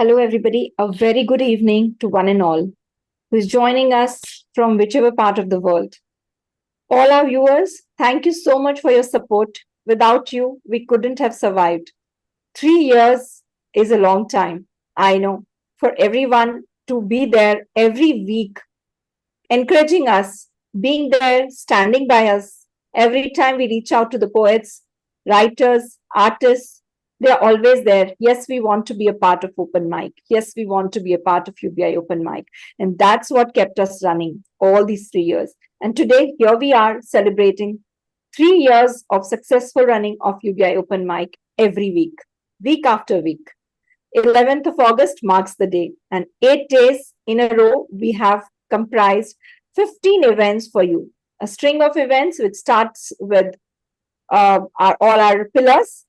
Hello, everybody. A very good evening to one and all who is joining us from whichever part of the world. All our viewers, thank you so much for your support. Without you, we couldn't have survived. 3 years is a long time. I know. For everyone to be there every week, encouraging us, being there, standing by us. Every time we reach out to the poets, writers, artists, they're always there. Yes, we want to be a part of Open Mic. Yes, we want to be a part of UBI Open Mic. And that's what kept us running all these 3 years. And today, here we are celebrating 3 years of successful running of UBI Open Mic every week after week. 11th of August marks the day, and 8 days in a row, we have comprised 15 events for you. A string of events which starts with all our pillars,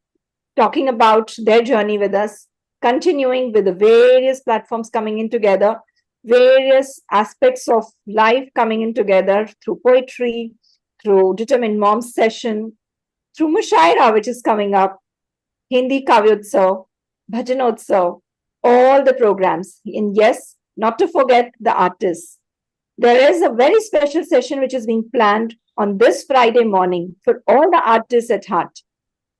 talking about their journey with us, continuing with the various platforms coming in together, various aspects of life coming in together through poetry, through Determined Moms session, through Mushaira, which is coming up, Hindi Kavyotsav, Bhajanotsav, all the programs. And yes, not to forget the artists. There is a very special session which is being planned on this Friday morning for all the artists at heart.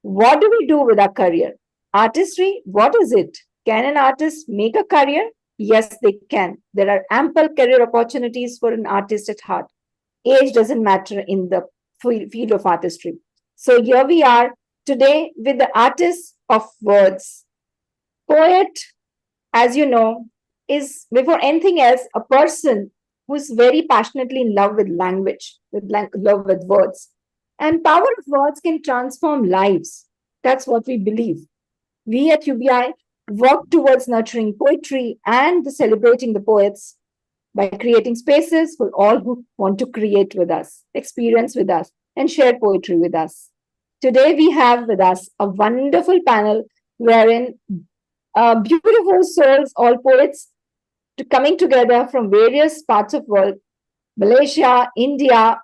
What do we do with our career? Artistry, what is it? Can an artist make a career? Yes, they can. There are ample career opportunities for an artist at heart. Age doesn't matter in the field of artistry. So here we are today with the artist of words. Poet, as you know, is before anything else a person who is very passionately in love with language, with love with words. And power of words can transform lives. That's what we believe. We at UBI work towards nurturing poetry and celebrating the poets by creating spaces for all who want to create with us, experience with us, and share poetry with us. Today, we have with us a wonderful panel wherein beautiful souls, all poets, coming together from various parts of world, Malaysia, India,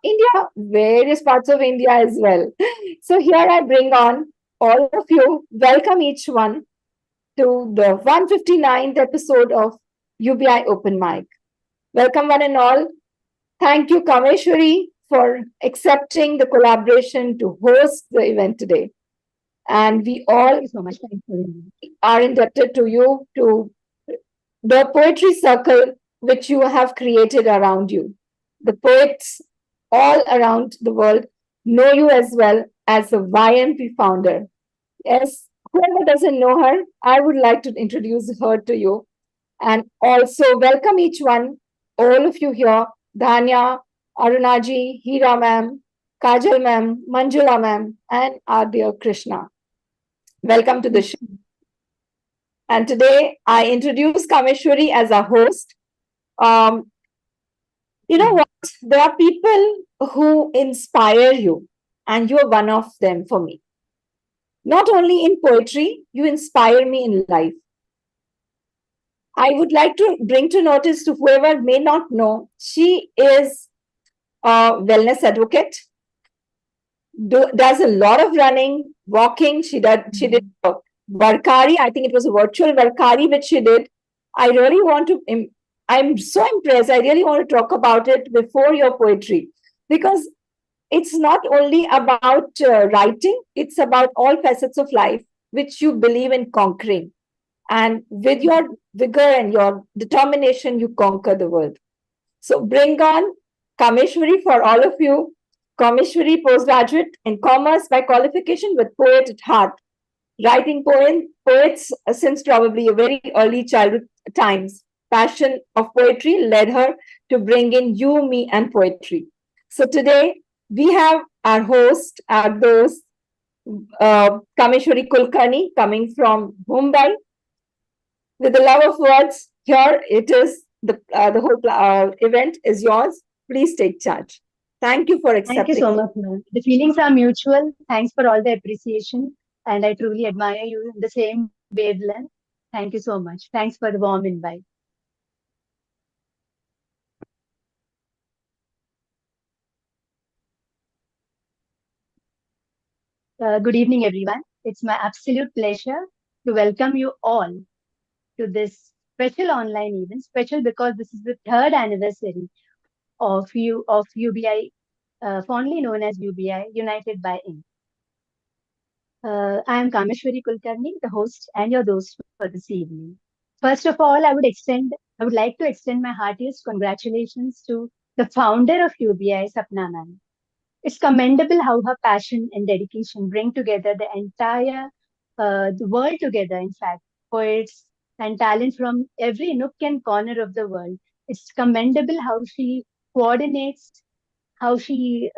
various parts of India as well. So here I bring on all of you, welcome each one to the 159th episode of UBI Open Mic. Welcome one and all. Thank you, Kameshwari, for accepting the collaboration to host the event today. And we all So much. are indebted to you, to the poetry circle which you have created around you. The poets all around the world know you as well as the YMP founder. Yes, whoever doesn't know her, I would like to introduce her to you. And also welcome each one, all of you here, Dhanya, Arunaji, Hira ma'am, Kajal ma'am, Manjula ma'am, and our dear Krishna. Welcome to the show. And today I introduce Kameshwari as our host. Um, you know what? There are people who inspire you, and you're one of them for me. Not only in poetry, you inspire me in life. I would like to bring to notice to whoever may not know, she is a wellness advocate, does a lot of running, walking. She did Varkari. I think it was a virtual Varkari which she did. I really want to. I'm so impressed. I really want to talk about it before your poetry because it's not only about writing. It's about all facets of life which you believe in conquering. And with your vigor and your determination, you conquer the world. So bring on Kameshwari for all of you. Kameshwari, postgraduate in commerce by qualification with poet at heart. Writing poets since probably a very early childhood times. Passion of poetry led her to bring in you, me, and poetry. So today we have our host, our host, Kameshwari Kulkarni, coming from Mumbai. With the love of words, here it is. The whole event is yours. Please take charge. Thank you for Thank you accepting. so much, ma'am. The feelings are mutual. Thanks for all the appreciation. And I truly admire you in the same wavelength. Thank you so much. Thanks for the warm invite. Good evening, everyone. It's my absolute pleasure to welcome you all to this special online event. Special because this is the third anniversary of UBI, fondly known as UBI, United by Ink. I am Kameshwari Kulkarni, the host and your host for this evening. First of all, I would like to extend my heartiest congratulations to the founder of UBI, Sapna ma'am. It's commendable how her passion and dedication bring together the world together, in fact, poets and talent from every nook and corner of the world. It's commendable how she coordinates, how she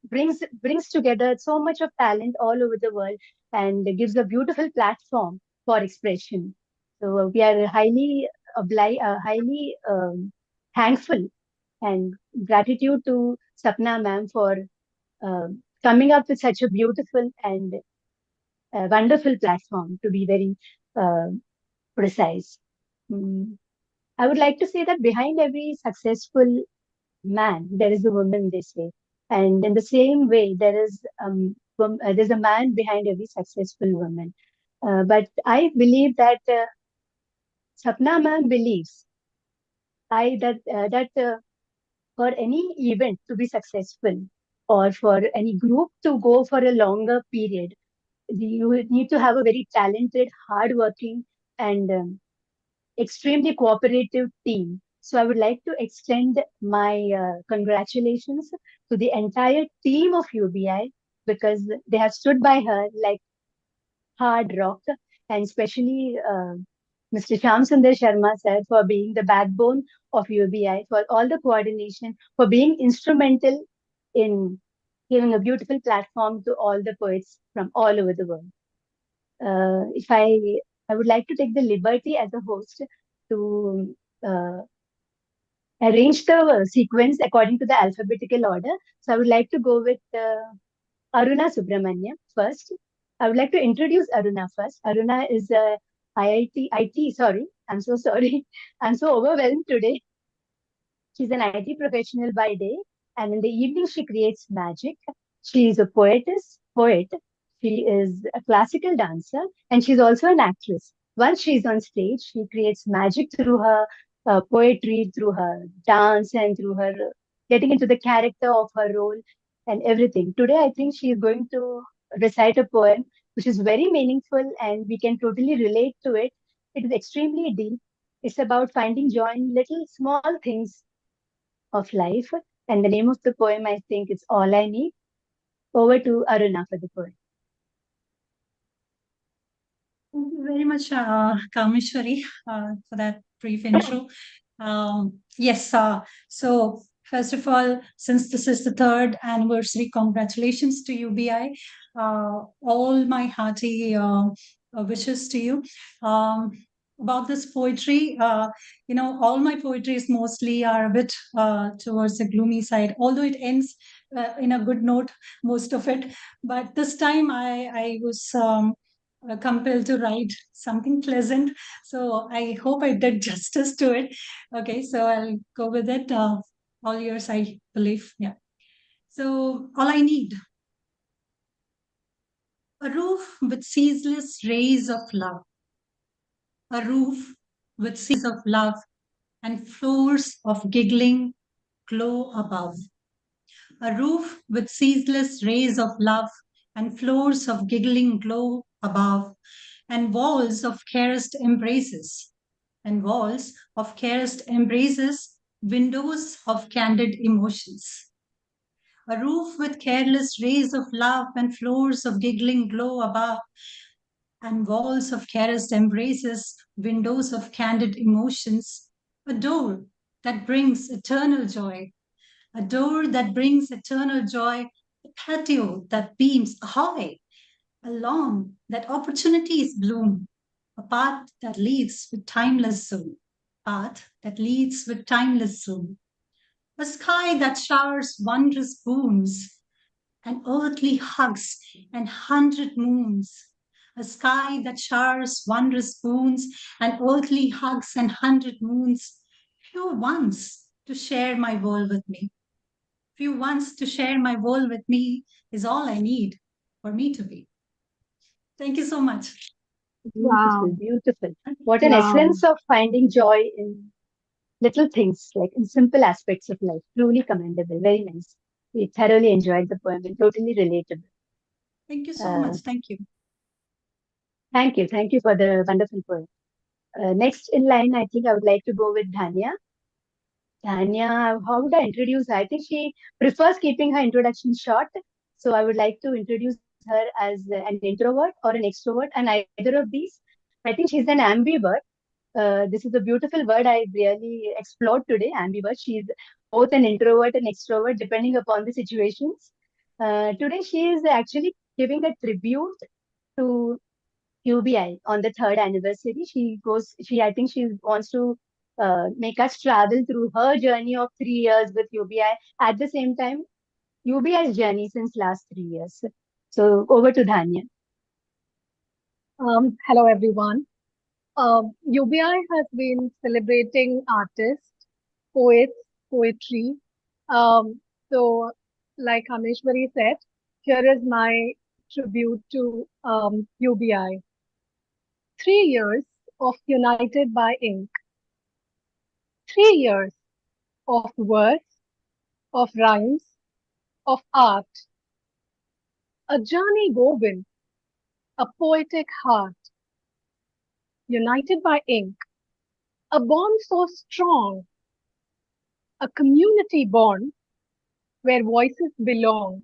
brings together so much of talent all over the world and gives a beautiful platform for expression. So we are highly thankful and gratitude to Sapna ma'am for uh, coming up with such a beautiful and wonderful platform, to be very uh, precise. Mm. I would like to say that behind every successful man, there is a woman, they say. And in the same way, there's a man behind every successful woman. But I believe that Sapna ma'am believes that for any event to be successful or for any group to go for a longer period, you need to have a very talented, hardworking, and extremely cooperative team. So I would like to extend my congratulations to the entire team of UBI because they have stood by her like hard rock, and especially Mr. Shyam Sundar Sharma sir for being the backbone of UBI, for all the coordination, for being instrumental in giving a beautiful platform to all the poets from all over the world. If I would like to take the liberty as a host to uh, arrange the sequence according to the alphabetical order. So I would like to go with Aruna Subramaniam first. I would like to introduce Aruna first. Aruna is a IT, sorry, I'm so sorry. I'm so overwhelmed today. She's an IT professional by day, and in the evening she creates magic. She is a poet. She is a classical dancer, and she's also an actress. Once she's on stage, she creates magic through her poetry, through her dance, and through her getting into the character of her role and everything. Today, I think she is going to recite a poem which is very meaningful, and we can totally relate to it. It is extremely deep. It's about finding joy in little small things of life. And the name of the poem, I think, is All I Need. Over to Aruna for the poem. Thank you very much, Kameshwari, for that brief intro. Yes, so first of all, since this is the third anniversary, congratulations to UBI. All my hearty wishes to you. About this poetry, all my poetries mostly are a bit towards the gloomy side, although it ends in a good note, most of it. But this time I was compelled to write something pleasant. So I hope I did justice to it. Okay, so I'll go with it. All yours, I believe. Yeah. So all I need, a roof with ceaseless rays of love, a roof with ceaseless of love and floors of giggling glow above, a roof with ceaseless rays of love and floors of giggling glow above, and walls of caressed embraces, and walls of caressed embraces, windows of candid emotions. A roof with careless rays of love and floors of giggling glow above, and walls of caressed embraces, windows of candid emotions. A door that brings eternal joy, a door that brings eternal joy, a patio that beams ahoy, a lawn that opportunities bloom, a path that leads with timeless zoom, path that leads with timeless zoom, a sky that showers wondrous boons, and earthly hugs and 100 moons, a sky that showers wondrous boons and earthly hugs and 100 moons, few once to share my world with me. Few once to share my world with me is all I need for me to be. Thank you so much. Beautiful, Wow. beautiful. What an Wow. essence of finding joy in little things, like in simple aspects of life. Truly commendable. Very nice. We thoroughly enjoyed the poem and totally relatable. Thank you so Uh, much. Thank you. Thank you. Thank you for the wonderful poem. Next in line, I think I would like to go with Dhanya. Dhanya, how would I introduce her? I think she prefers keeping her introduction short. So I would like to introduce her as an introvert or an extrovert, and either of these. I think she's an ambivert. This is a beautiful word I really explored today, ambivert. She's both an introvert and extrovert, depending upon the situations. Today, she is actually giving a tribute to UBI on the third anniversary. I think she wants to make us travel through her journey of 3 years with UBI. At the same time, UBI's journey since last 3 years. So over to Dhanya. Hello, everyone. UBI has been celebrating artists, poets, poetry. Um, so, like Ameshwari said, here is my tribute to UBI. 3 years of United by Ink. 3 years of words, of rhymes, of art. A journey woven, a poetic heart. United by ink. A bond so strong, a community bond where voices belong.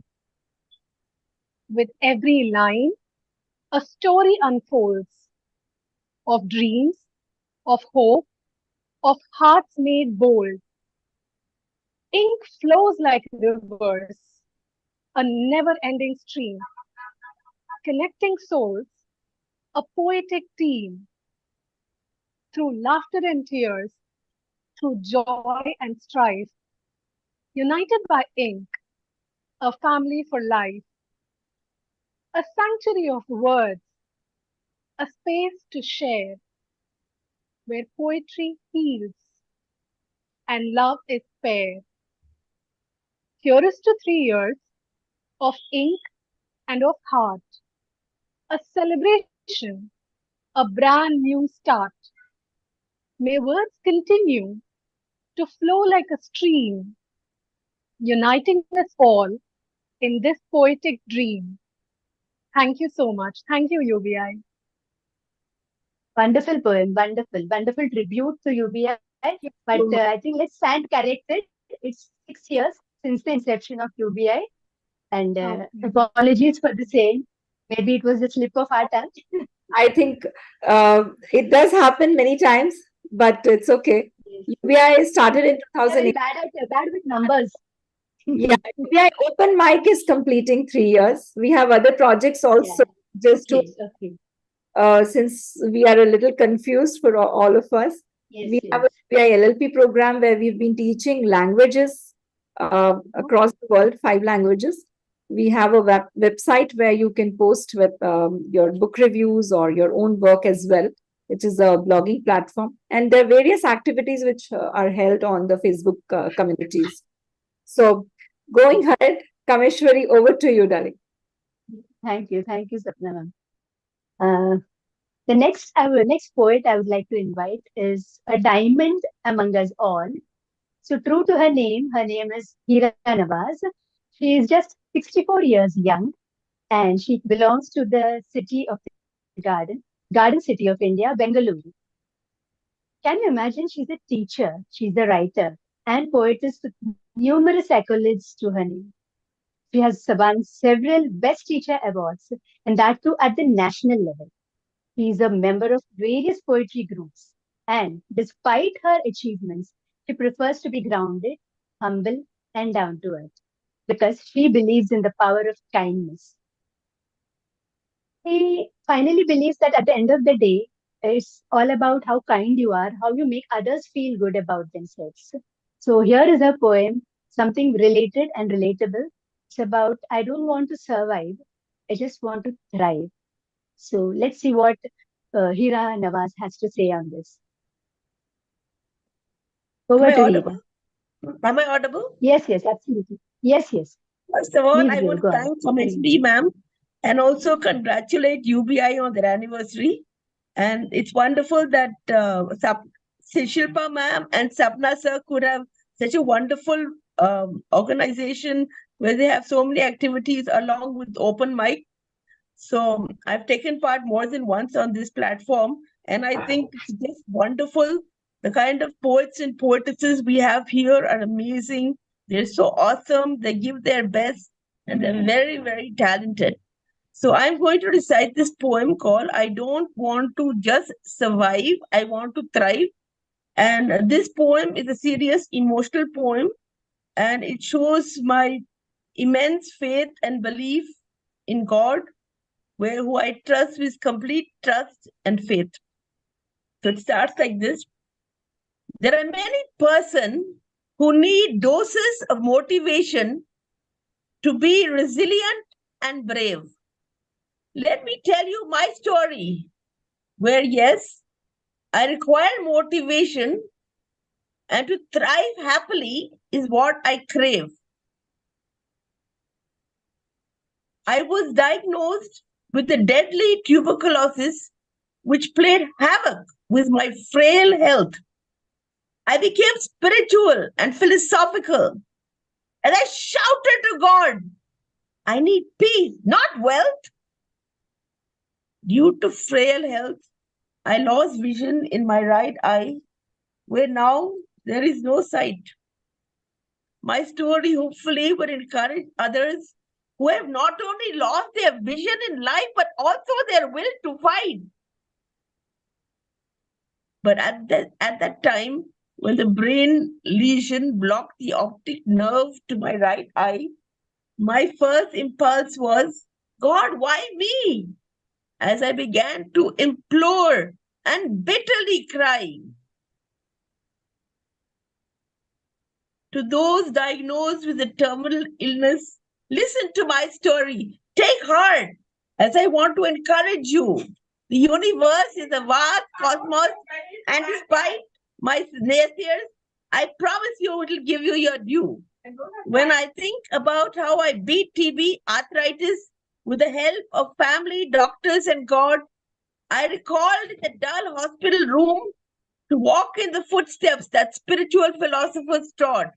With every line, a story unfolds of dreams, of hope, of hearts made bold. Ink flows like rivers, a never-ending stream, connecting souls, a poetic team. Through laughter and tears, through joy and strife, united by ink, a family for life, a sanctuary of words, a space to share, where poetry heals and love is fair. Here is to 3 years of ink and of heart, a celebration, a brand new start. May words continue to flow like a stream, uniting us all in this poetic dream. Thank you so much. Thank you, UBI. Wonderful poem, wonderful tribute to UBI. But I think let's stand corrected. It's 6 years since the inception of UBI, and apologies for the same. Maybe it was a slip of our tongue. I think it does happen many times, but it's okay. UBI started in Very 2008. bad with numbers. Yeah, UBI Open Mic is completing 3 years. We have other projects also, just to since we are a little confused for all of us. We have a UBI LLP program where we've been teaching languages across the world, 5 languages. We have a website where you can post with your book reviews or your own work as well, which is a blogging platform. And there are various activities which are held on the Facebook communities. So going ahead, Kameshwari, over to you, darling. Thank you, Sapna ma'am. The next poet I would like to invite is a diamond among us all. So true to her name is Hira Nawaz. She is just 64 years young, and she belongs to the city of the Garden City of India, Bengaluru. Can you imagine? She's a teacher, she's a writer, and poetess with numerous accolades to her name. She has won several Best Teacher awards, and that too at the national level. She is a member of various poetry groups, and despite her achievements, she prefers to be grounded, humble, and down to earth because she believes in the power of kindness. She finally believes that at the end of the day, it's all about how kind you are, how you make others feel good about themselves. So here is a poem, something related and relatable. It's about, I don't want to survive, I just want to thrive. So let's see what Hira Nawaz has to say on this. Over to Hira. Am I audible? Yes, absolutely. Yes. First of all, Please I want to thank Kameshwari ma'am and also congratulate UBI on their anniversary. And it's wonderful that Shilpa ma'am and Sapna sir could have such a wonderful organization where they have so many activities along with open mic. So I've taken part more than once on this platform, and I think it's just wonderful. The kind of poets and poetesses we have here are amazing. They're so awesome. They give their best, and they're very, very talented. So I'm going to recite this poem called I Don't Want to Just Survive, I Want to Thrive. And this poem is a serious emotional poem, and it shows my immense faith and belief in God, who I trust with complete trust and faith. So it starts like this. There are many persons who need doses of motivation to be resilient and brave. Let me tell you my story, where yes, I require motivation, and to thrive happily is what I crave. I was diagnosed with a deadly tuberculosis, which played havoc with my frail health. I became spiritual and philosophical, and I shouted to God, I need peace, not wealth. Due to frail health, I lost vision in my right eye, where now there is no sight. My story hopefully will encourage others who have not only lost their vision in life, but also their will to fight. But at that time, when the brain lesion blocked the optic nerve to my right eye, my first impulse was, God, why me? As I began to implore and bitterly cry. To those diagnosed with a terminal illness, listen to my story. Take heart, as I want to encourage you. The universe is a vast cosmos, and despite my naysayers, I promise you it will give you your due. When I think about how I beat TB arthritis with the help of family, doctors, and God, I recalled in the dull hospital room to walk in the footsteps that spiritual philosophers trod.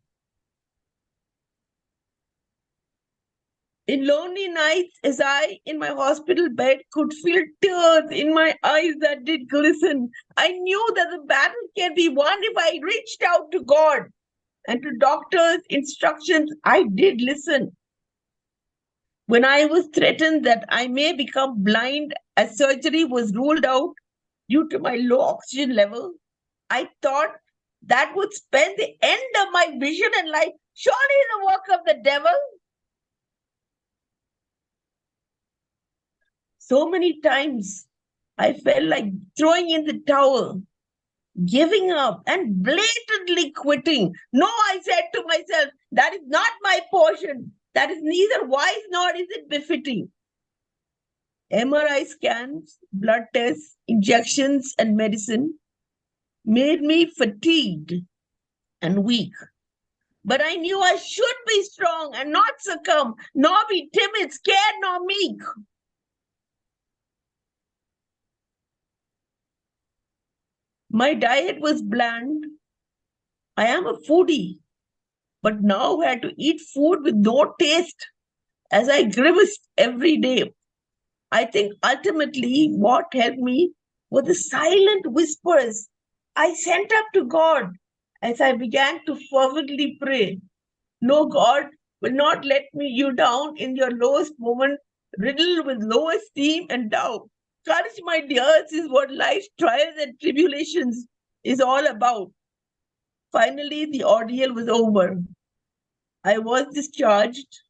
In lonely nights, as I in my hospital bed could feel tears in my eyes that did glisten, I knew that the battle can be won if I reached out to God, and to doctors' instructions I did listen. When I was threatened that I may become blind as surgery was ruled out due to my low oxygen level, I thought that would spell the end of my vision in life. Surely the work of the devil. So many times I felt like throwing in the towel, giving up, and blatantly quitting. No, I said to myself, that is not my portion. That is neither wise nor is it befitting. MRI scans, blood tests, injections, and medicine made me fatigued and weak. But I knew I should be strong and not succumb, nor be timid, scared, nor meek. My diet was bland. I am a foodie, but now had to eat food with no taste as I grimaced every day. I think ultimately what helped me were the silent whispers I sent up to God as I began to fervently pray. No, God will not let you down in your lowest moment, riddled with low esteem and doubt. Courage, my dears, is what life's trials and tribulations is all about. Finally, the ordeal was over. I was discharged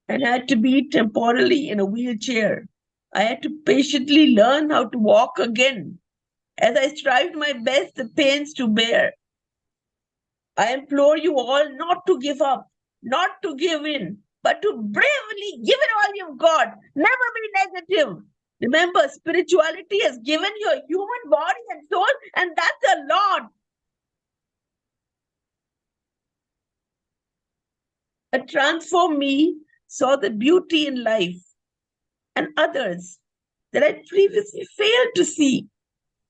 and had to be temporarily in a wheelchair. I had to patiently learn how to walk again as I strived my best the pains to bear. I implore you all not to give up, not to give in, but to bravely give it all you've got. Never be negative. Remember, spirituality has given you a human body and soul, and that's a lot. A transformed me saw the beauty in life and others that I previously failed to see.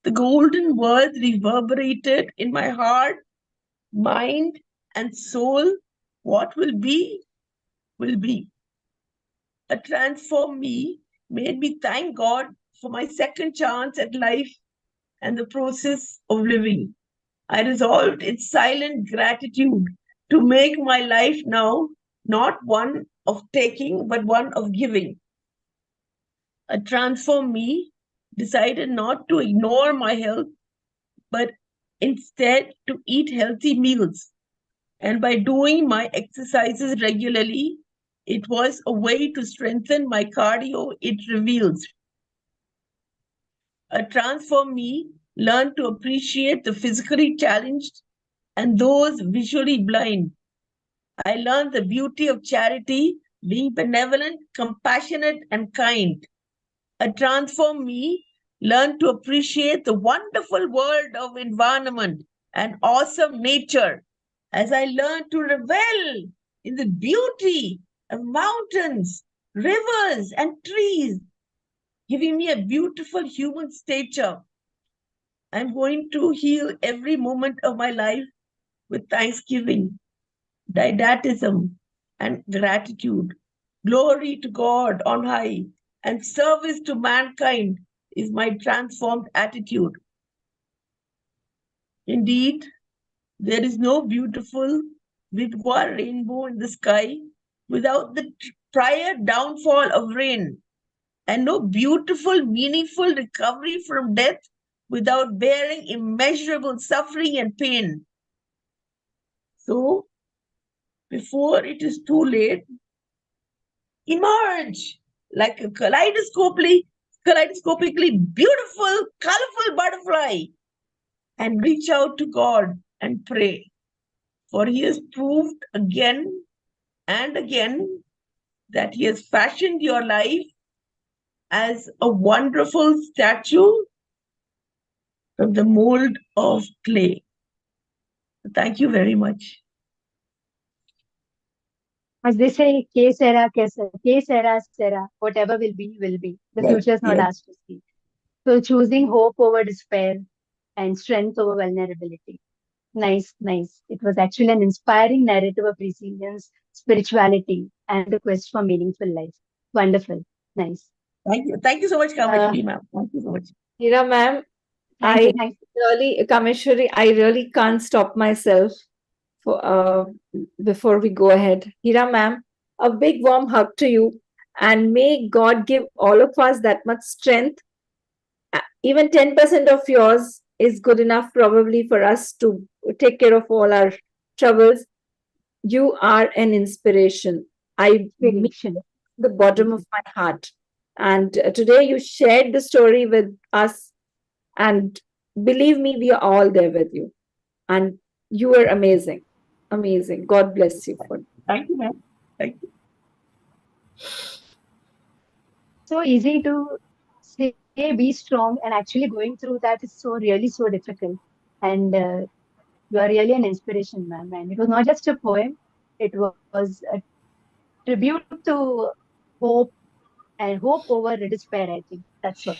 The golden words reverberated in my heart, mind, and soul. What will be, will be. A transformed me made me thank God for my second chance at life and the process of living. I resolved in silent gratitude to make my life now not one of taking, but one of giving. A transformed me decided not to ignore my health, but instead to eat healthy meals. And by doing my exercises regularly, it was a way to strengthen my cardio, it reveals. A transformed me learned to appreciate the physically challenged and those visually blind. I learned the beauty of charity, being benevolent, compassionate, and kind. A transformed me learned to appreciate the wonderful world of environment and awesome nature as I learned to revel in the beauty of mountains, rivers, and trees, giving me a beautiful human stature. I'm going to heal every moment of my life with thanksgiving, didactism, and gratitude. Glory to God on high and service to mankind is my transformed attitude. Indeed, there is no beautiful Vidwa rainbow in the sky without the prior downfall of rain, and no beautiful, meaningful recovery from death without bearing immeasurable suffering and pain. So, before it is too late, emerge like a kaleidoscopically beautiful, colorful butterfly and reach out to God and pray. For He has proved again and again that He has fashioned your life as a wonderful statue from the mold of clay. Thank you very much. As they say, que sera, sera, whatever will be, will be. The Yes, future is not yes. ours to see. So choosing hope over despair and strength over vulnerability. Nice, nice. It was actually an inspiring narrative of resilience, spirituality, and the quest for meaningful life. Wonderful. Nice. Thank you. Thank you so much, Kameshwari ma'am. Thank you so much. Hira ma'am, Thank you. Thank you. really, Kameshwari, I really can't stop myself for before we go ahead. Hira ma'am, a big warm hug to you, and may God give all of us that much strength. Even 10% of yours is good enough, probably, for us to take care of all our troubles. You are an inspiration. I mean Inspiration. the bottom of my heart. And today you shared the story with us, and believe me, we are all there with you. And you are amazing. Amazing. God bless you for Thank you, ma'am. Thank you. So easy to say be strong, and actually going through that is so really so difficult. And you are really an inspiration, ma'am. And it was not just a poem, it was a tribute to hope and hope over despair, I think. That's what.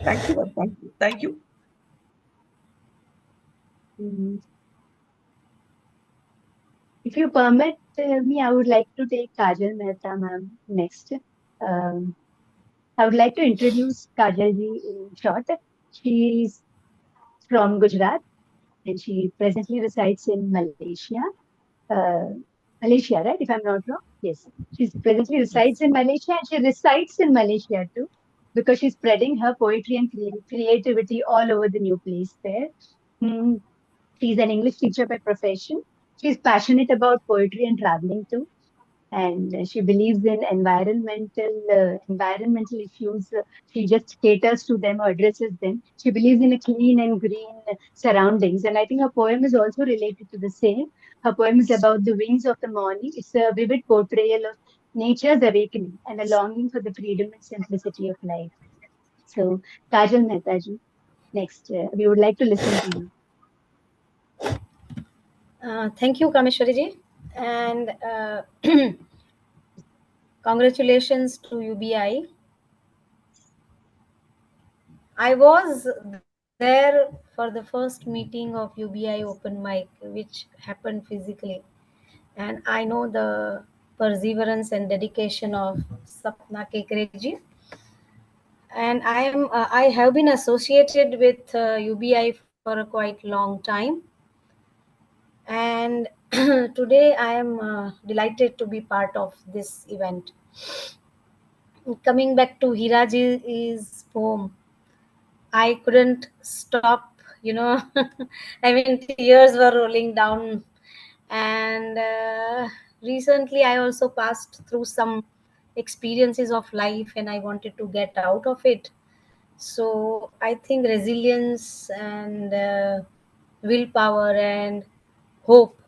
Thank you, ma'am. Thank you. Thank you. Mhm. If you permit me, I would like to take Kajal Mehta, ma'am, next. I would like to introduce Kajal ji in short. She's from Gujarat and she presently resides in Malaysia. Uh, Malaysia, right? If I'm not wrong. Yes. She presently resides in Malaysia and she resides in Malaysia too because she's spreading her poetry and creativity all over the new place there. Mm. She's an English teacher by profession. She's passionate about poetry and traveling too. And she believes in environmental issues. She just caters to them or addresses them. She believes in a clean and green surroundings, and I think her poem is also related to the same. Her poem is about the wings of the morning. It's a vivid portrayal of nature's awakening and a longing for the freedom and simplicity of life. So, Kajal Mehta ji, next, we would like to listen to you. Thank you, Kameshwari ji, and congratulations to UBI. I was there for the first meeting of UBI Open Mic, which happened physically. And I know the perseverance and dedication of Sapna Kekreji. And I have been associated with UBI for a quite long time. And today I am delighted to be part of this event. Coming back to Hiraji's poem, I couldn't stop, I mean, tears were rolling down. And recently, I also passed through some experiences of life and I wanted to get out of it. So I think resilience and willpower and hope,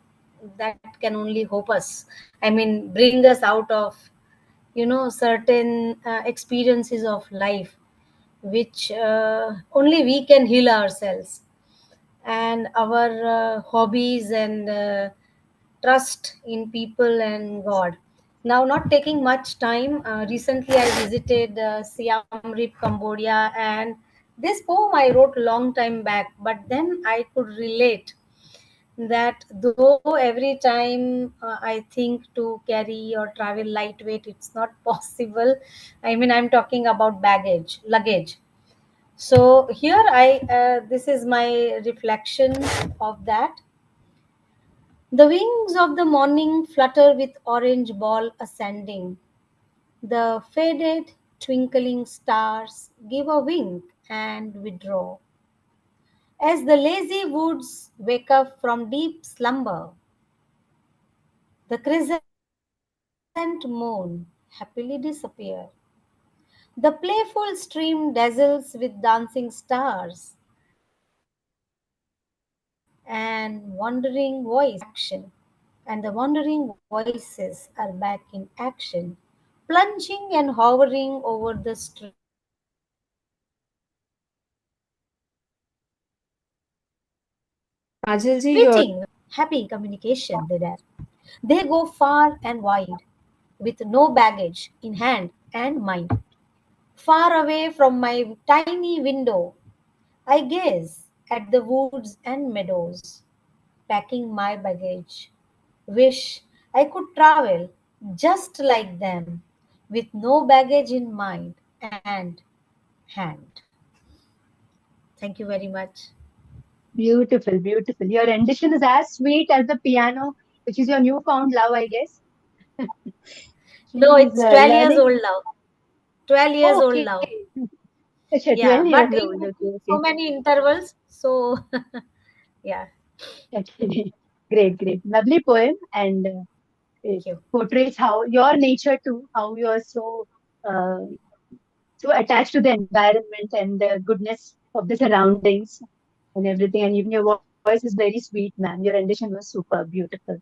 that can only hope us. I mean, bring us out of, certain experiences of life, which only we can heal ourselves, and our hobbies and trust in people and God. Now, not taking much time, recently I visited Siam Reap, Cambodia, and this poem I wrote a long time back, but then I could relate that though every time I think to carry or travel lightweight, it's not possible. I mean, I'm talking about luggage. So here this is my reflection of that. The wings of the morning flutter with orange ball ascending. The faded twinkling stars give a wink and withdraw. As the lazy woods wake up from deep slumber, the crescent moon happily disappear. The playful stream dazzles with dancing stars, and the wandering voices are back in action, plunging and hovering over the stream. Kajalji, your Fitting, happy communication there. They go far and wide, with no baggage in hand and mind. Far away from my tiny window, I gaze at the woods and meadows, packing my baggage. Wish I could travel just like them, with no baggage in mind and hand. Thank you very much. Beautiful, beautiful. Your rendition is as sweet as the piano, which is your newfound love, I guess. No, She's it's 12 years learning. old now. 12 years old Okay. now. Achha, Yeah, 12 but years in old. Okay, so okay. many intervals. So, yeah, Okay. Great, great. Lovely poem, and it thank you. portrays how your nature too, how you're uh, so attached to the environment and the goodness of the surroundings and everything. And even your voice is very sweet, ma'am. Your rendition was super beautiful.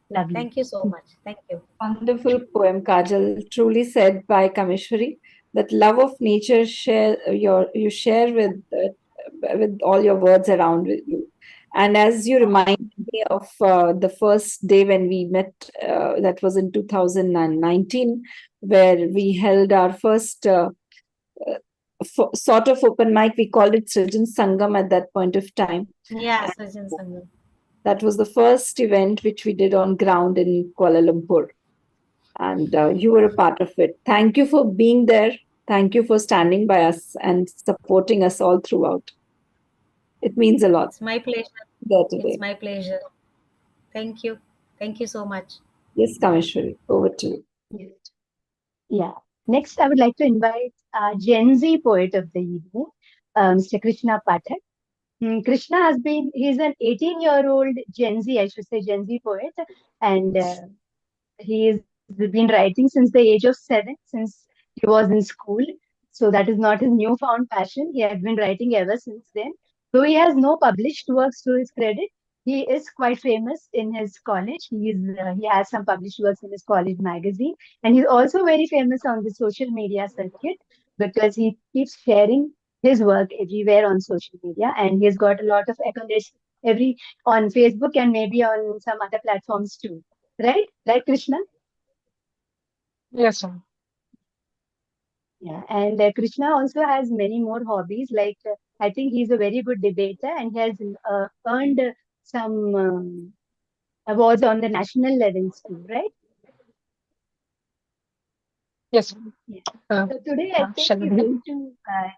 Lovely. Thank you so much. Thank you. wonderful poem, Kajal, truly said by Kameshwari, that love of nature you share with all your words around with you. And as you remind me of the first day when we met, that was in 2019, where we held our first uh, sort of open mic. We called it Srijan Sangam at that point of time. Yeah, Sajjan Sangam. That was the first event which we did on ground in Kuala Lumpur. And you were a part of it. Thank you for being there. Thank you for standing by us and supporting us all throughout. It means a lot It's my pleasure. there It's today. my pleasure. Thank you. Thank you so much. Yes, Kameshwari, over to you. Yes. Yeah. Next, I would like to invite Gen Z poet of the evening, Mr. Krishna Pathak. Krishna he's an 18-year-old Gen Z, I should say Gen Z poet, and he's been writing since the age of 7, since he was in school. So that is not his newfound passion. He has been writing ever since then. Though he has no published works to his credit, he is quite famous in his college. He has some published works in his college magazine, and he's also very famous on the social media circuit because he keeps sharing his work everywhere on social media, and he's got a lot of accolades every on Facebook and maybe on some other platforms too. Right, Krishna? Yes, ma'am. Yeah, and Krishna also has many more hobbies. Like I think he's a very good debater and he has earned some awards on the national levels too, right? Yes. Yeah. Uh, So today I think shall we he's begin? going to,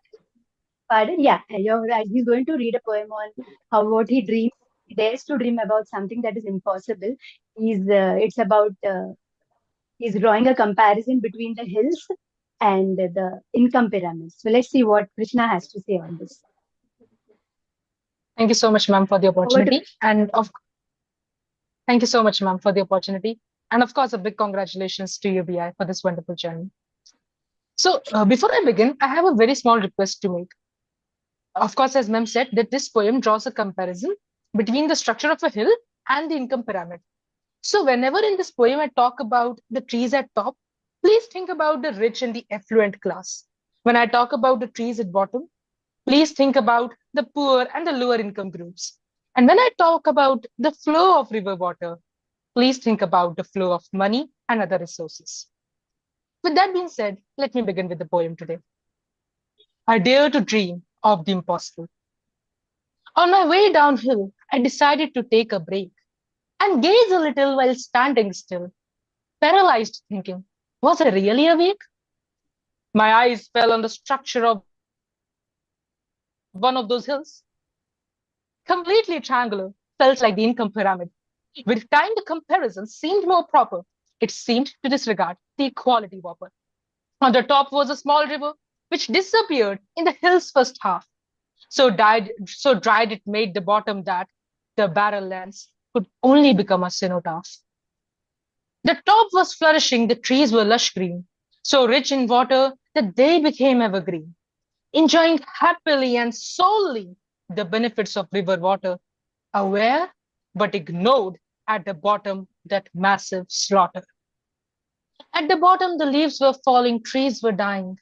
pardon? Yeah, you're right. He's going to read a poem on how what he dreams. He dares to dream about something that is impossible. It's about, he's drawing a comparison between the hills and the income pyramid. So let's see what Krishna has to say on this. Thank you so much, ma'am, for the Over to opportunity. Thank you so much, ma'am, for the opportunity. And of course, a big congratulations to UBI for this wonderful journey. So before I begin, I have a very small request to make. Of course, as ma'am said, that this poem draws a comparison between the structure of a hill and the income pyramid. So whenever in this poem I talk about the trees at top, please think about the rich and the affluent class. When I talk about the trees at bottom, please think about the poor and the lower income groups. And when I talk about the flow of river water, please think about the flow of money and other resources. With that being said, let me begin with the poem today. I dare to dream of the impossible. On my way downhill, I decided to take a break and gaze a little while standing still, paralyzed thinking, was I really awake? My eyes fell on the structure of one of those hills, completely triangular, felt like the income pyramid. With time, the comparison seemed more proper. It seemed to disregard the equality whopper. On the top was a small river, which disappeared in the hill's first half. So dried it made the bottom that the barren lands could only become a cenotaph. The top was flourishing, the trees were lush green, so rich in water that they became evergreen, enjoying happily and solely the benefits of river water, aware but ignored at the bottom that massive slaughter. At the bottom, the leaves were falling, trees were dying.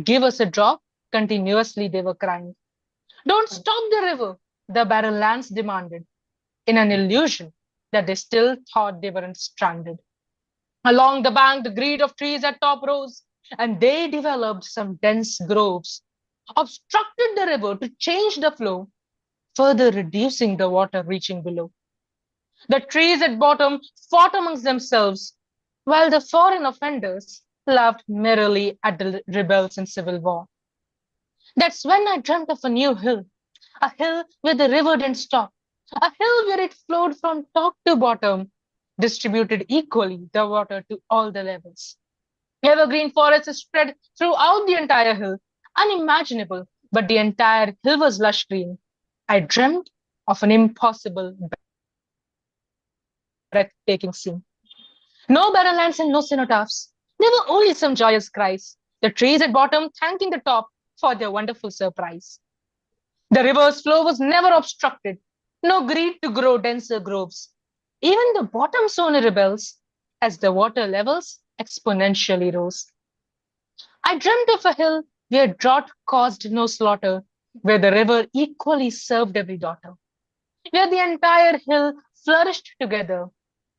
Give us a drop, continuously they were crying. Don't stop the river, the barren lands demanded, in an illusion that they still thought they weren't stranded. Along the bank, the greed of trees at top rose, and they developed some dense groves, obstructed the river to change the flow, further reducing the water reaching below. The trees at bottom fought amongst themselves, while the foreign offenders laughed merrily at the rebels in civil war. That's when I dreamt of a hill where the river didn't stop, a hill where it flowed from top to bottom, distributed equally the water to all the levels. Evergreen forests spread throughout the entire hill, unimaginable, but the entire hill was lush green. I dreamt of an impossible, breathtaking scene. No barren lands and no cenotaphs. There were only some joyous cries. The trees at bottom thanking the top for their wonderful surprise. The river's flow was never obstructed. No greed to grow denser groves. Even the bottom zone rebels as the water levels exponentially rose. I dreamt of a hill where drought caused no slaughter, where the river equally served every daughter, where the entire hill flourished together.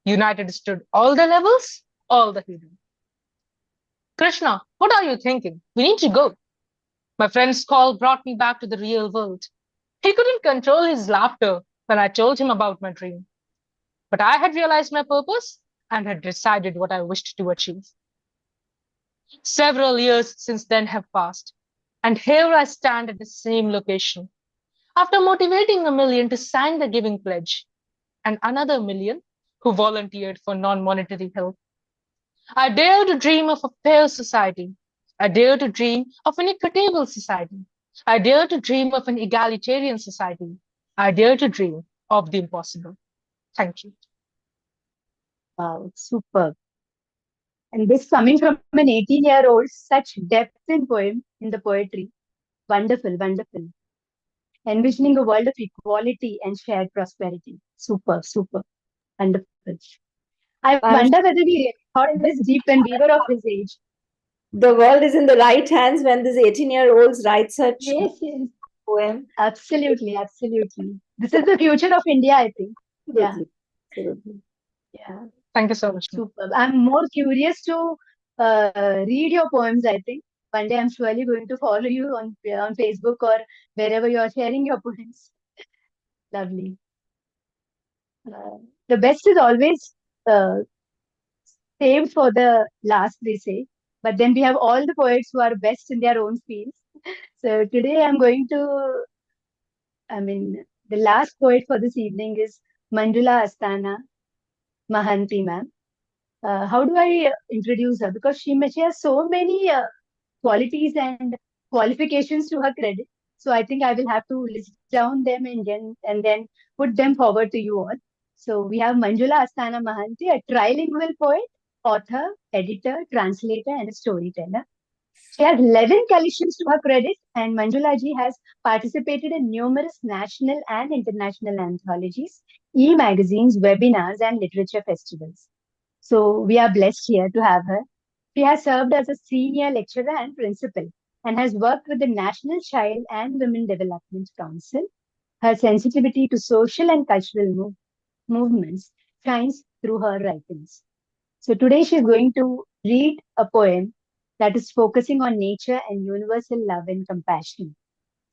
United stood all the levels, all the hidden. Krishna, what are you thinking? We need to go. My friend's call brought me back to the real world. He couldn't control his laughter when I told him about my dream. But I had realized my purpose and had decided what I wished to achieve. Several years since then have passed, and here I stand at the same location. After motivating a million to sign the giving pledge, and another million who volunteered for non-monetary help. I dare to dream of a fair society. I dare to dream of an equitable society. I dare to dream of an egalitarian society. I dare to dream of the impossible. Thank you. Wow, superb. And this coming from an 18-year-old, such depth in poem, in the poetry. Wonderful, wonderful. Envisioning a world of equality and shared prosperity. Super, super. Wonderful. I I'm wonder whether we really thought this deep when we were of his age. The world is in the right hands when this 18-year-olds write such Yes, yes. poem. Absolutely, absolutely. This is the future of India, I think. Yeah, Absolutely. yeah. Thank you so much. Superb. I'm more curious to read your poems, I think. One day I'm surely going to follow you on Facebook or wherever you are sharing your poems. Lovely. The best is always saved for the last, they say. But then we have all the poets who are best in their own fields. So today I'm going to, the last poet for this evening is Manjula Asthana Mahanti, ma'am. How do I introduce her? Because she has so many qualities and qualifications to her credit. So I think I will have to list down them and then put them forward to you all. So we have Manjula Asthana Mahanti, a trilingual poet, author, editor, translator, and a storyteller. She has 11 collections to her credit, and Manjula ji has participated in numerous national and international anthologies, e-magazines, webinars, and literature festivals. So we are blessed here to have her. She has served as a senior lecturer and principal and has worked with the National Child and Women Development Council. Her sensitivity to social and cultural movements shines through her writings. So today she's going to read a poem that is focusing on nature and universal love and compassion.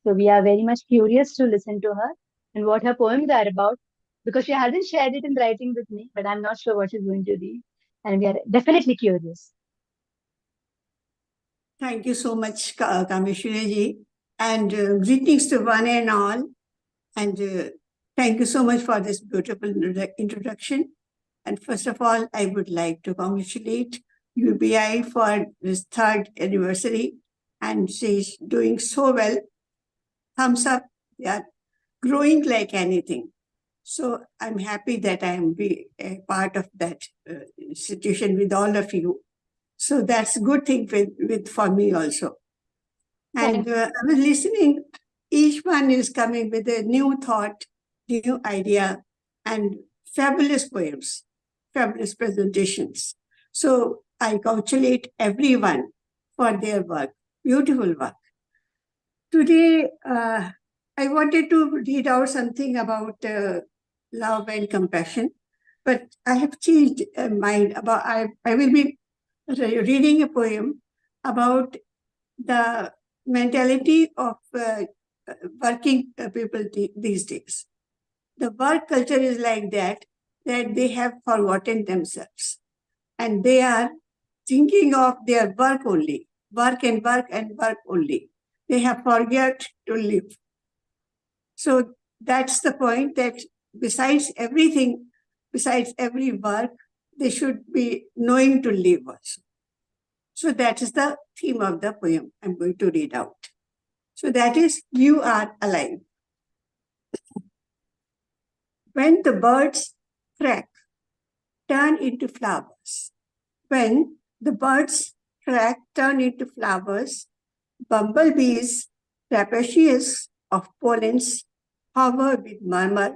So we are very much curious to listen to her and what her poems are about, because she hasn't shared it in writing with me, but I'm not sure what she's going to read. And we are definitely curious. Thank you so much, Kameshwari ji, and greetings to one and all. And thank you so much for this beautiful introduction. And first of all, I would like to congratulate UBI for this 3rd anniversary, and she's doing so well. Thumbs up. They are growing like anything. So I'm happy that I am a part of that institution with all of you. So that's a good thing for me also. And I was listening. Each one is coming with a new thought, new idea, and fabulous poems, fabulous presentations. So I congratulate everyone for their work, beautiful work. Today, I wanted to read out something about love and compassion, but I have changed mind about. I will be reading a poem about the mentality of working people these days. The work culture is like that they have forgotten themselves, and they are thinking of their work only, work and work and work only. They have forgot to live. So that's the point, that besides everything, besides every work, they should be knowing to live also. So that is the theme of the poem I'm going to read out. So that is, you are alive. When the birds crack, turn into flowers. When the birds crack, turn into flowers, bumblebees, rapacious of pollens, hover with murmur.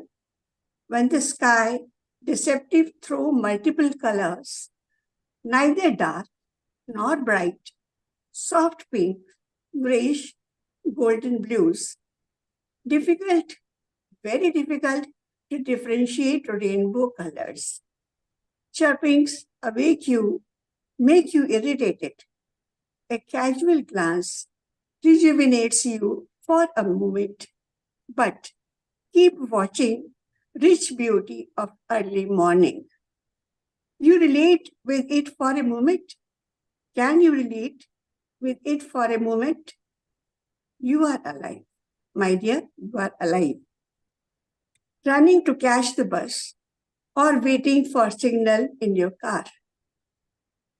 When the sky, deceptive through multiple colors, neither dark nor bright, soft pink, grayish, golden blues, difficult, very difficult to differentiate rainbow colors. Chirpings awake you, make you irritated. A casual glance rejuvenates you for a moment, but keep watching rich beauty of early morning. You relate with it for a moment? Can you relate with it for a moment? You are alive. My dear, you are alive. Running to catch the bus or waiting for signal in your car.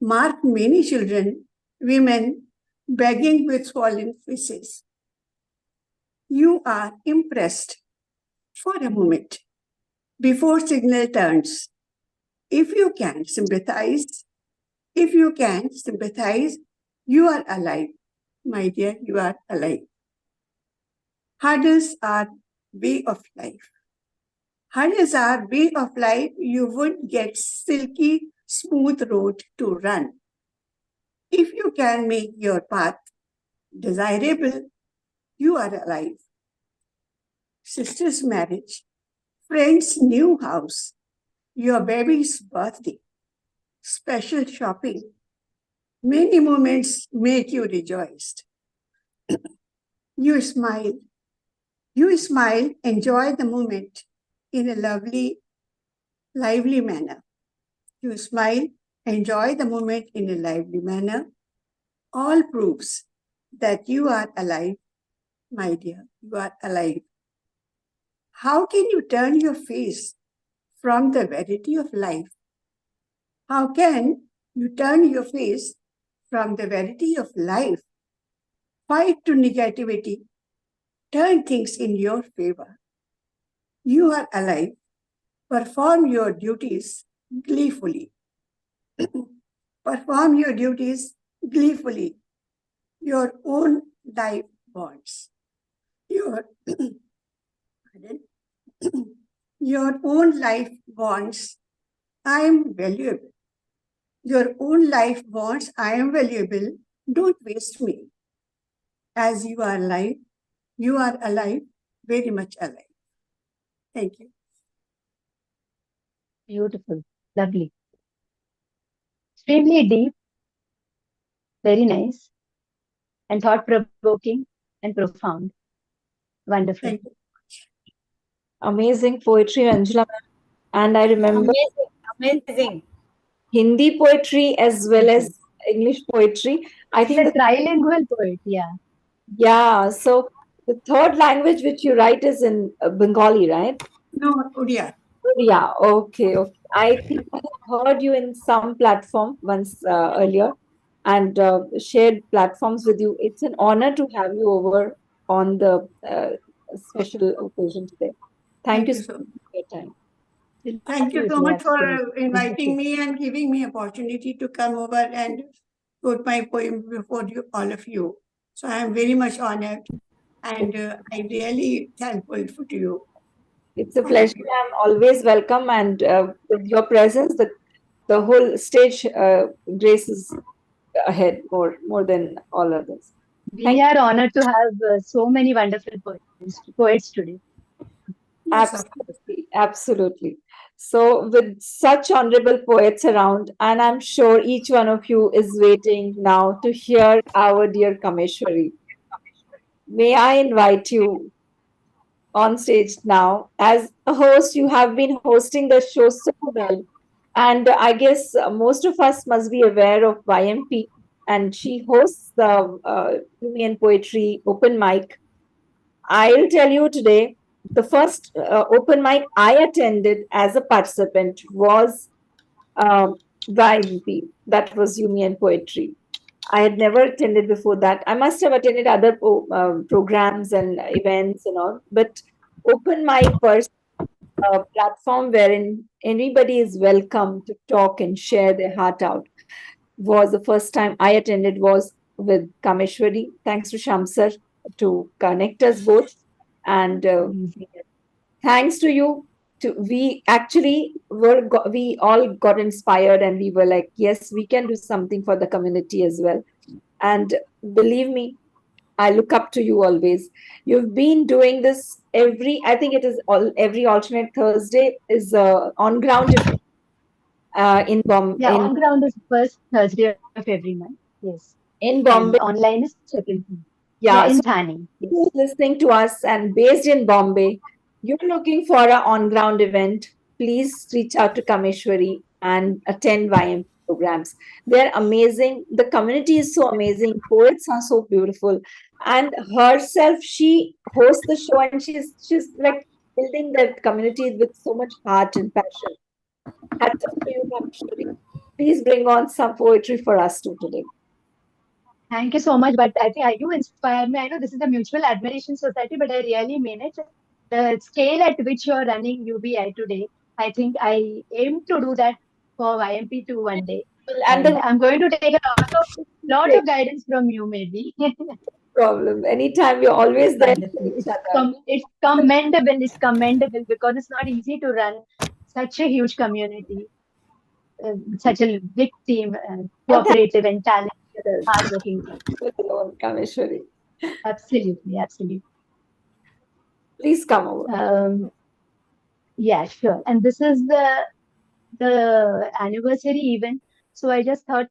Mark many children, women begging with swollen faces. You are impressed for a moment before signal turns. If you can sympathize, you are alive. My dear, you are alive. Hurdles are way of life. Hurdles are way of life. You would get silky, smooth road to run. If you can make your path desirable, you are alive. Sister's marriage, friend's new house, your baby's birthday, special shopping, Many moments make you rejoiced. You smile. You smile, enjoy the moment in a lovely, lively manner. You smile, enjoy the moment in a lively manner. All proves that you are alive, my dear. You are alive. How can you turn your face from the verity of life? How can you turn your face from the verity of life? Fight to negativity. Turn things in your favor. You are alive. Perform your duties gleefully. Perform your duties gleefully. Your own life bonds. Your, pardon? Your own life bonds. I am valuable. Your own life bonds. I am valuable. Don't waste me. As you are alive, very much alive. Thank you. Beautiful, lovely, extremely deep, very nice, and thought-provoking and profound. Wonderful. Thank you. Amazing poetry, Angela ma'am. And I remember Amazing. Hindi poetry as well as English poetry. I He's think a trilingual poet, yeah. yeah, so the third language which you write is in Bengali, right? No, Odia. Yeah, okay, okay. I think I have heard you in some platform once earlier and shared platforms with you. It's an honor to have you over on the special occasion today. Thank you so so much for your time. Thank you so Absolutely, much for absolutely. inviting me and giving me opportunity to come over and put my poem before you, all of you. So I am very much honored and I'm really thankful to you. It's a pleasure. I'm always welcome, and with your presence, the whole stage graces ahead more than all others. We are honored to have so many wonderful poets today. Yes, of course. Absolutely, absolutely. So, with such honorable poets around, and I'm sure each one of you is waiting now to hear our dear Kameshwari. May I invite you on stage now? As a host, you have been hosting the show so well, and I guess most of us must be aware of YMP, and she hosts the Union Poetry Open Mic. I'll tell you today, the first open mic I attended as a participant was YMP. That was Union Poetry. I had never attended before that. I must have attended other programs and events and all, but open mic was a platform wherein anybody is welcome to talk and share their heart out. Was the first time I attended was with Kameshwari. Thanks to Shamsar to connect us both, and thanks to you. We actually we all got inspired and we were like, yes, we can do something for the community as well. And believe me, I look up to you always. You've been doing this I think it is every alternate Thursday is on ground in Bombay. Yeah, on ground is first Thursday of every month. Yes. In Bombay. And online is second. Yeah, in so Thane. Yes. who's listening to us and based in Bombay, you're looking for an on-ground event, please reach out to Kameshwari and attend YM programs. They're amazing. The community is so amazing. Poets are so beautiful. And herself, she hosts the show and she's like building that community with so much heart and passion. Hats off to you, Kameshwari. Please bring on some poetry for us too today. Thank you so much. But I think you inspire me. I know this is a mutual admiration society, but I really mean it. The scale at which you're running UBI today, I think I aim to do that for YMP too one day. And And I'm going to take a lot of guidance from you, maybe. problem. Anytime you're always there. It's commendable. It's commendable because it's not easy to run such a huge community, such a big team, cooperative and talented, hardworking team. Kameshwari. Absolutely, absolutely. Please come over. Yeah, sure. And this is the anniversary event. So I just thought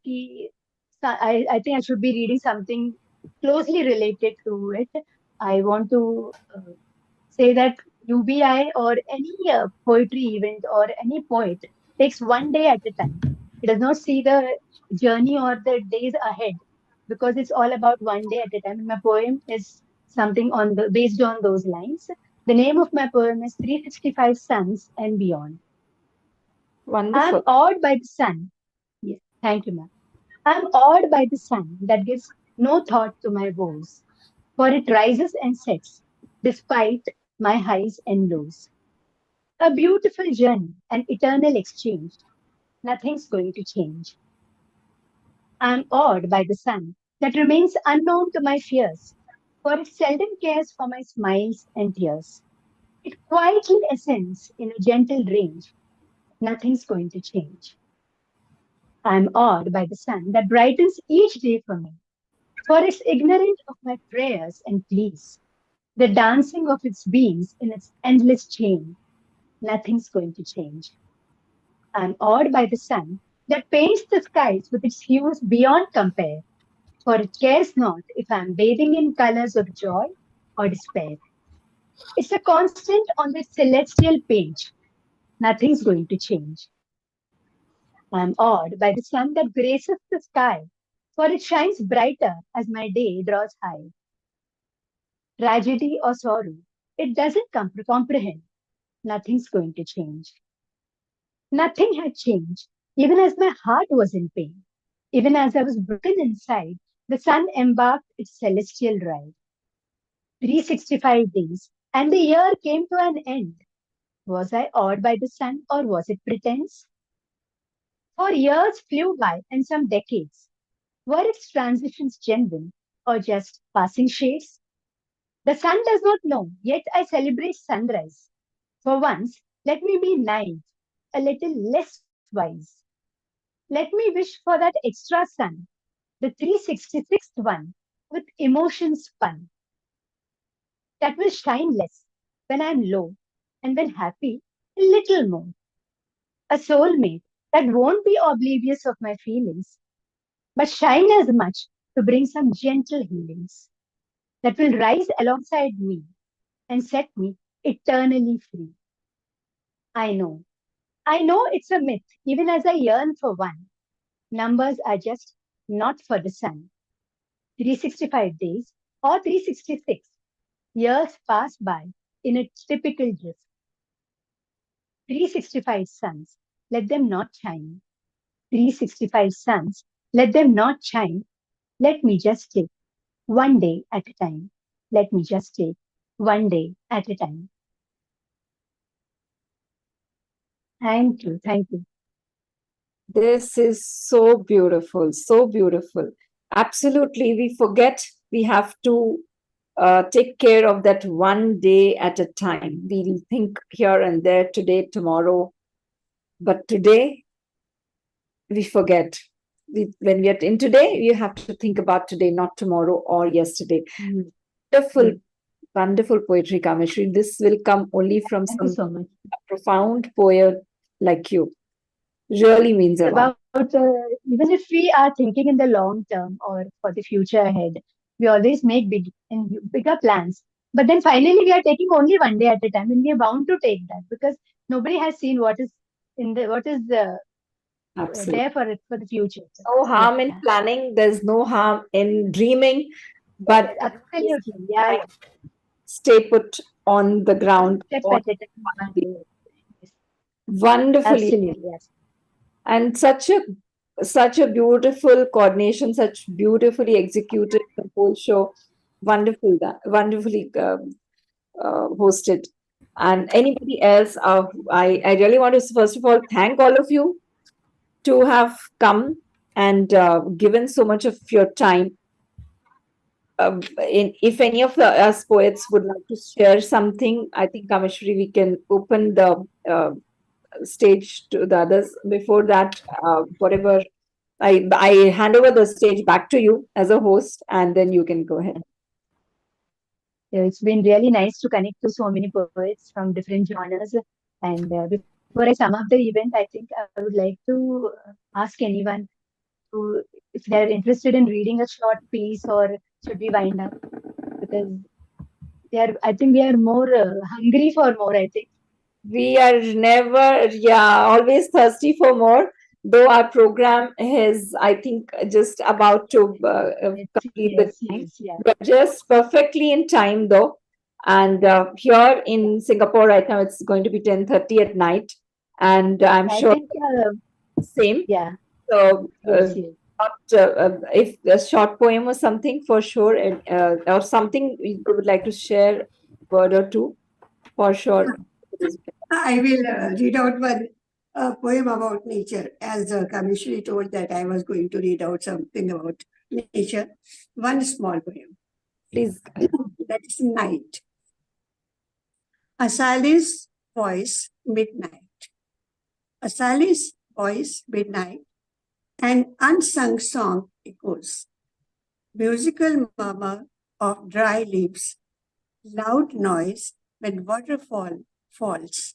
I think I should be reading something closely related to it. I want to say that UBI or any poetry event or any poet takes one day at a time. It does not see the journey or the days ahead because it's all about one day at a time. My poem is something on the based on those lines. The name of my poem is 365 Suns and Beyond. I'm Wonderful. awed by the sun. Yes, thank you, ma'am. I'm awed by the sun that gives no thought to my woes, for it rises and sets despite my highs and lows. A beautiful journey, an eternal exchange. Nothing's going to change. I'm awed by the sun that remains unknown to my fears, for it seldom cares for my smiles and tears. It quietly ascends in a gentle range. Nothing's going to change. I'm awed by the sun that brightens each day for me, for it's ignorant of my prayers and pleas, the dancing of its beams in its endless chain. Nothing's going to change. I'm awed by the sun that paints the skies with its hues beyond compare, for it cares not if I'm bathing in colors of joy or despair. It's a constant on the celestial page. Nothing's going to change. I'm awed by the sun that graces the sky, for it shines brighter as my day draws high. Tragedy or sorrow, it doesn't comprehend. Nothing's going to change. Nothing had changed, even as my heart was in pain. Even as I was broken inside, the sun embarked its celestial ride. 365 days, and the year came to an end. Was I awed by the sun, or was it pretense? For years flew by, and some decades. Were its transitions genuine, or just passing shades? The sun does not know, yet I celebrate sunrise. For once, let me be naive, a little less wise. Let me wish for that extra sun, the 366th one, with emotions spun, that will shine less when I'm low, and when happy, a little more. A soulmate that won't be oblivious of my feelings, but shine as much to bring some gentle healings, that will rise alongside me and set me eternally free. I know, I know it's a myth, even as I yearn for one. Numbers are just not for the sun. 365 days or 366 years pass by in a typical drift. 365 suns, let them not shine. 365 suns, let them not shine. Let me just take one day at a time. Let me just take one day at a time. Thank you. Thank you. This is so beautiful, so beautiful. Absolutely, we forget we have to take care of that one day at a time. We think here and there, today, tomorrow, but today we forget. When we are in today, you have to think about today, not tomorrow or yesterday. Wonderful, wonderful poetry, Kameshri. This will come only from Thank you some so much. profound poet like you. Really means a lot. About even if we are thinking in the long term or for the future ahead, we always make bigger plans. But then finally, we are taking only one day at a time, and we are bound to take that because nobody has seen what is Absolutely. there for it for the future. No harm in planning. There's no harm in dreaming, but Absolutely, yeah. stay put on the ground. Step on at a time. Yes. Wonderfully, Absolutely, yes. and such a beautiful coordination, such beautifully executed the whole show. Wonderful, wonderfully hosted. And anybody else? I really want to first of all thank all of you to have come and given so much of your time. If any of us poets would like to share something, I think Kameshri, we can open the stage to the others. Before that, whatever, I hand over the stage back to you as a host, and then you can go ahead. It's been really nice to connect to so many poets from different genres. And before I sum up the event, I think I would like to ask anyone to, if if they're interested in reading a short piece, or should we wind up? Because I think we are more hungry for more, I think. We are never, always thirsty for more. Though our program is, I think, just about to complete the time. Yeah. But just perfectly in time, though. And here in Singapore right now, it's going to be 10:30 at night, and I'm I sure think, same. yeah. So, Yes, yes. if a short poem or something for sure, or something you would like to share, word or two, for sure. I will read out one poem about nature. As Kameshwari told that I was going to read out something about nature. One small poem. Please. That is Night. A silence voice, midnight. A silence voice, midnight. An unsung song echoes. Musical murmur of dry leaves. Loud noise when waterfall falls.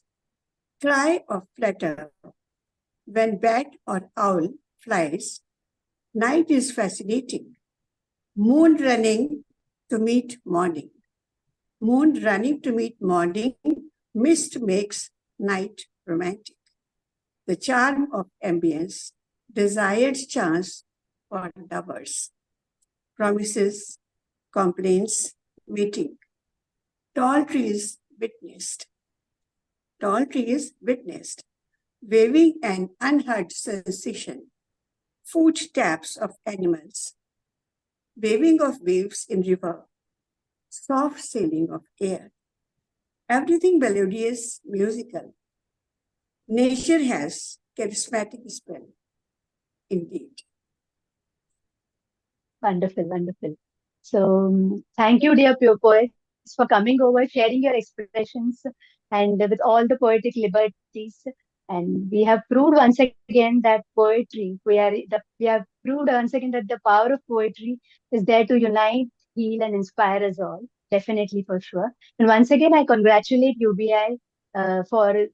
Cry of flutter when bat or owl flies. Night is fascinating. Moon running to meet morning. Moon running to meet morning. Mist makes night romantic. The charm of ambience, desired chance for lovers. Promises, complaints, waiting. Tall trees witnessed. Tall trees witnessed. Waving an unheard sensation. Footsteps of animals. Waving of waves in river. Soft sailing of air. Everything melodious, musical. Nature has charismatic spell. Indeed. Wonderful, wonderful. So thank you, dear pure poets, for coming over, sharing your expressions, and with all the poetic liberties. And we have proved once again that poetry, we have proved once again that the power of poetry is there to unite, heal, and inspire us all. Definitely, for sure. And once again, I congratulate UBI for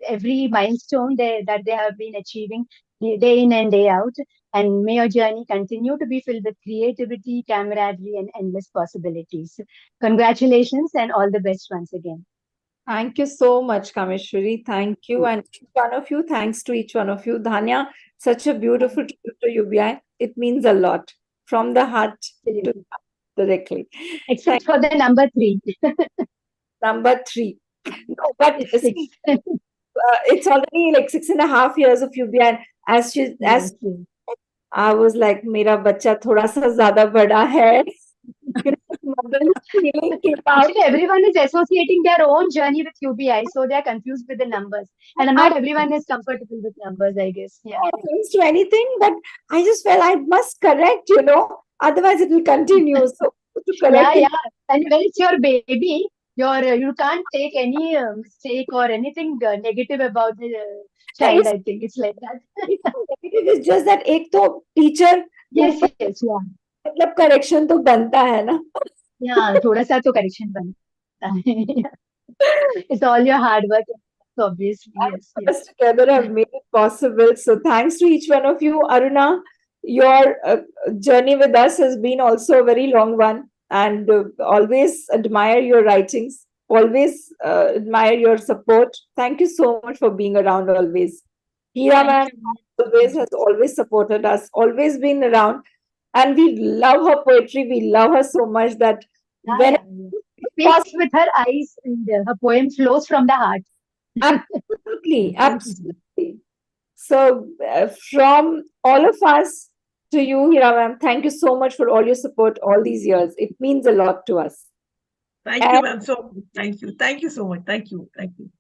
every milestone that they have been achieving day in and day out. And may your journey continue to be filled with creativity, camaraderie, and endless possibilities. Congratulations and all the best once again. Thank you so much, Kameshwari. Thank you. And each one of you, thanks to each one of you. Dhanya, such a beautiful tribute to UBI. It means a lot from the heart to directly. Except for the number 3. Number 3. No, but It's see, it's already like 6.5 years of UBI. And as yes. I was like, मेरा बच्चा थोड़ा सा ज़्यादा बड़ा है. Actually, everyone is associating their own journey with UBI, so they are confused with the numbers. And not everyone is comfortable with numbers, I guess. Yeah. No offense to anything, but I just felt I must correct, otherwise it will continue. So to correct Yeah. And when it's your baby, you can't take any mistake or anything negative about the child. I think it's like that. It's just that एक तो teacher Yes, yeah. मतलब correction तो बनता है ना. Yeah, थोड़ा सा तो correction बनता है. It's all your hard work, obviously. Yes. Us together have made it possible. So thanks to each one of you. Aruna, your journey with us has been also a very long one, and always admire your writings, always admire your support. Thank you so much for being around always. Hira ma'am has always supported us, always been around, and we love her poetry. We love her so much that when speaks with her eyes, and her poem flows from the heart. Absolutely, absolutely. So, from all of us to you, Hira ma'am, thank you so much for all your support all these years. It means a lot to us. Thank you, ma'am. So thank you. Thank you so much. Thank you. Thank you.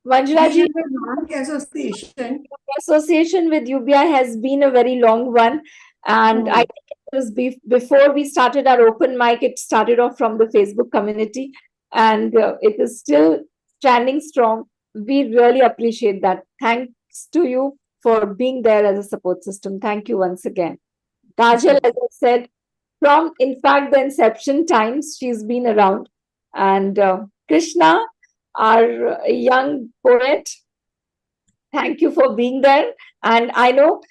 Manjulaji, association with UBI has been a very long one. And I think it was before we started our open mic, it started off from the Facebook community. And it is still standing strong. We really appreciate that. Thanks to you for being there as a support system. Thank you once again. Kajal, as I said, from in fact the inception times, she's been around. And Krishna, our young poet, thank you for being there. And I know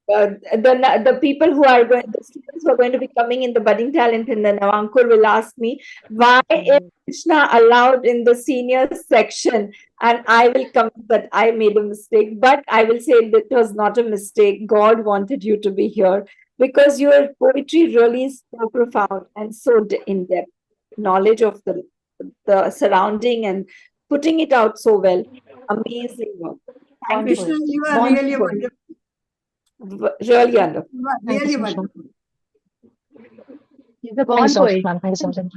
the people who are going, the students who are going to be coming in the budding talent in the Navankul will ask me, why is Krishna allowed in the senior section? And I will come that I made a mistake, but I will say that it was not a mistake. God wanted you to be here because your poetry really is so profound and so in depth knowledge of the surrounding and putting it out so well. Amazing work. Thank you. Krishna, you are really Wonderful. wonderful. Really wonderful. You are Thank you really so much, ma'am. wonderful. He's a Thank you born so much, poet. ma'am. Thank you so much.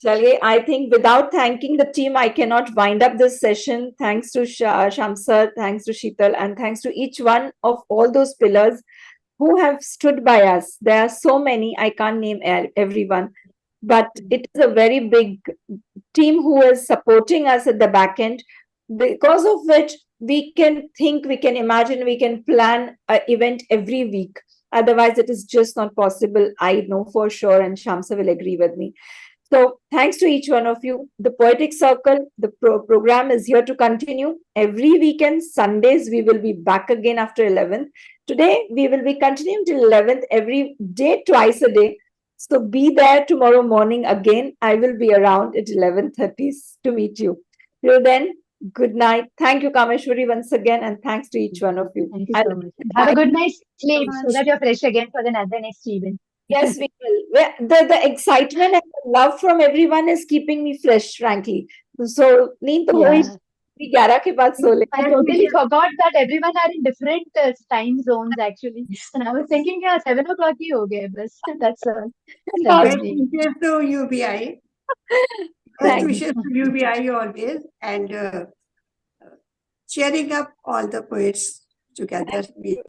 Chalye, I think without thanking the team, I cannot wind up this session. Thanks to Shamsar, thanks to Sheetal, and thanks to each one of all those pillars who have stood by us. There are so many, I can't name everyone, but it is a very big team who is supporting us at the back end, because of which we can think, we can imagine, we can plan an event every week. Otherwise, it is just not possible. I know for sure, and Shamsa will agree with me. So, thanks to each one of you. The Poetic Circle, the program is here to continue. Every weekend, Sundays, we will be back again after 11th. Today, we will be continuing till 11th every day, twice a day. So, be there tomorrow morning again. I will be around at 11:30 to meet you. Till then, good night. Thank you, Kameshwari, once again, and thanks to each one of you. Thank you so much. Have a good night's sleep so that you're fresh again for the next event. Yes, we will. The excitement and the love from everyone is keeping me fresh, frankly. So, नींद तो हो ही Yeah. 11 के बाद सो ले. I totally forgot that everyone are in different time zones actually. And I was thinking, yeah, 7 o'clock ही हो गए बस. That's all. Best wishes to UBI. Best Thank wishes to UBI always, and cheering up all the poets together.